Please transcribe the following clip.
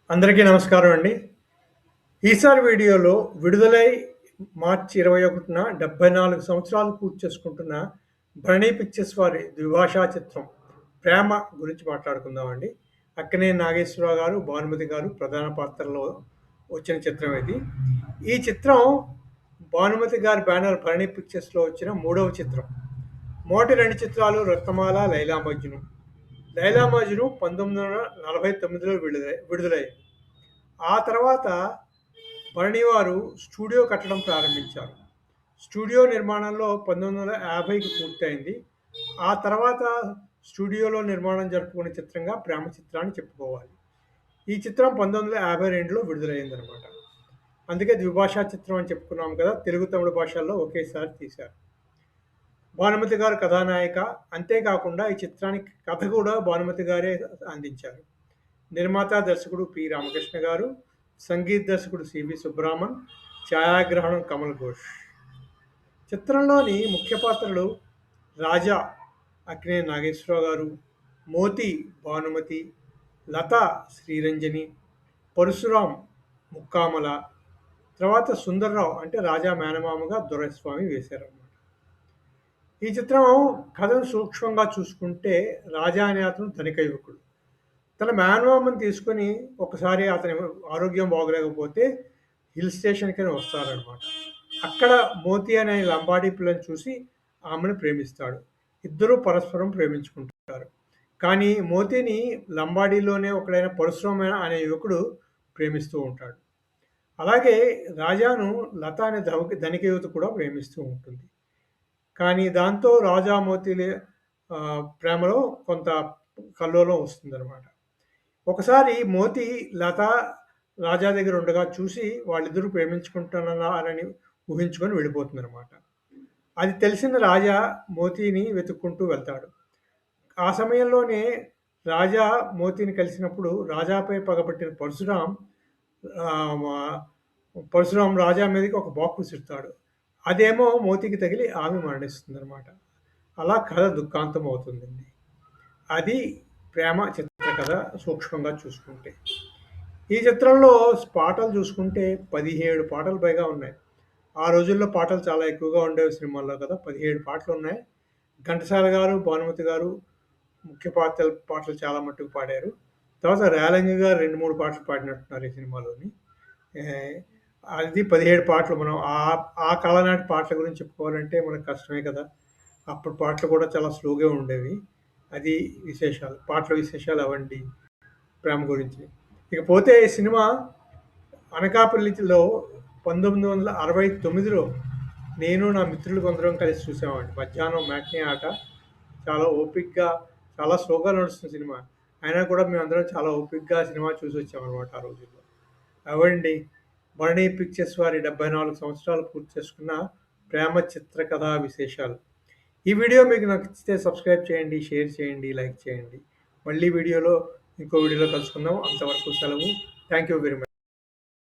అందరికీ నమస్కారం అండి. ఈసారి వీడియోలో విడుదలై మార్చి 21న 74 సంవత్సరాలు పూర్తి చేసుకుంటున్న భరణి పిక్చర్స్ వారి ద్విభాషా చిత్రం 'ప్రేమ' గురించి మాట్లాడుకుందామండి. అక్కినేని నాగేశ్వరరావు గారు, భానుమతి గారు ప్రధాన పాత్రలో వచ్చిన చిత్రం ఇది. ఈ చిత్రం భానుమతి గారి బ్యానర్ భరణి పిక్చర్స్‌లో వచ్చిన మూడవ చిత్రం. మొదటి 2 చిత్రాలు 'రత్నమాల', 'లైలా మజ్ను'. 'లైలా మజ్ను' 1949లో విడుదలైంది. ఆ తర్వాత భరణి వారు స్టూడియో కట్టడం ప్రారంభించారు. స్టూడియో నిర్మాణంలో 1950కి పూర్తయింది. ఆ తర్వాత స్టూడియోలో నిర్మాణం జరుపుకునే చిత్రంగా 'ప్రేమ' చిత్రాన్ని చెప్పుకోవాలి. ఈ చిత్రం 1952లో విడుదలైందనమాట. అందుకే ద్విభాషా చిత్రం అని చెప్పుకున్నాం కదా! తెలుగు, తమిళ భాషల్లో ఒకేసారి తీశారు. భానుమతి గారు కథానాయిక. అంతేకాకుండా ఈ చిత్రానికి కథ కూడా భానుమతి గారే అందించారు. నిర్మాత, దర్శకుడు పి. రామకృష్ణ గారు, సంగీత దర్శకుడు సివి సుబ్రహ్మణ్యం, ఛాయాగ్రహణం కమల్ ఘోష్. చిత్రంలోని ముఖ్య పాత్రలు రాజా అక్కినేని నాగేశ్వరరావు గారు, మోతి భానుమతి, లత శ్రీరంజని, పరశురాం ముక్కామల, తర్వాత సుందర్రావు అంటే రాజా మేనమామగా దొరైస్వామి వేశారన్నమాట. ఈ చిత్రం కథను సూక్ష్మంగా చూసుకుంటే రాజా అనే అతను ధనిక యువకుడు. తన మేనమామని తీసుకొని ఒకసారి అతని ఆరోగ్యం బాగోలేకపోతే హిల్ స్టేషన్‌కని వస్తారనమాట. అక్కడ మోతి అనే లంబాడీ పిల్లని చూసి ఆమెను ప్రేమిస్తాడు. ఇద్దరూ పరస్పరం ప్రేమించుకుంటారు. కానీ మోతిని లంబాడీలోనే ఒకడైన పరశురామ అనే యువకుడు ప్రేమిస్తూ ఉంటాడు. అలాగే రాజాను లత అనే ధనిక యువతి కూడా ప్రేమిస్తూ ఉంటుంది. కానీ దాంతో రాజా మోతిల ప్రేమలో కొంత కల్లోలం వస్తుందనమాట. ఒకసారి మోతి లత రాజా దగ్గర ఉండగా చూసి వాళ్ళిద్దరూ ప్రేమించుకుంటున్నారని ఊహించుకొని వెళ్ళిపోతుందనమాట. అది తెలిసిన రాజా మోతిని వెతుక్కుంటూ వెళ్తాడు. ఆ సమయంలోనే రాజా మోతిని కలిసినప్పుడు రాజాపై పగపట్టిన పరశురాం రాజా మీదకి ఒక బాక్కు విసురుతాడు. అదేమో మోతికి తగిలి ఆమె మరణిస్తుందనమాట. అలా కథ దుఃఖాంతం అవుతుందండి. అది ప్రేమ చిత్రకథ సూక్ష్మంగా చూసుకుంటే. ఈ చిత్రంలో పాటలు చూసుకుంటే 17 పాటలు పైగా ఉన్నాయి. ఆ రోజుల్లో పాటలు చాలా ఎక్కువగా ఉండేవి సినిమాల్లో కదా! 17 పాటలున్నాయి. ఘంటసాల గారు, భానుమతి గారు ముఖ్య పాటలు చాలా మట్టుకు పాడారు. తర్వాత రేలంగి గారు 2, 3 పాటలు పాడినట్టున్నారు ఈ సినిమాలోని. అది 17 పాటలు. మనం ఆ కాలం పాటల గురించి చెప్పుకోవాలంటే మనకు కష్టమే కదా! అప్పుడు పాటలు కూడా చాలా స్లోగా ఉండేవి. అది విశేషాలు. పాటల విశేషాలు అవండి ప్రేమ గురించి. ఇకపోతే ఈ సినిమా అనకాపల్లిలో 1969లో నేను నా మిత్రులు కొందరం కలిసి చూసామండి. మధ్యాహ్నం మ్యాట్నీ ఆట. చాలా ఓపికగా, చాలా స్లోగా నడుస్తున్న సినిమా. అయినా కూడా మేమందరం చాలా ఓపికగా సినిమా చూసొచ్చామనమాట ఆ రోజుల్లో. అవండి భరణి పిక్చర్స్ వారి 74 సంవత్సరాలు పూర్తి చేసుకున్న ప్రేమ చిత్రకథా విశేషాలు. ఈ వీడియో మీకు నచ్చితే సబ్స్క్రైబ్ చేయండి, షేర్ చేయండి, లైక్ చేయండి. మళ్ళీ ఇంకో వీడియోలో కలుసుకుందాం. అంతవరకు సెలవు. Thank you very much.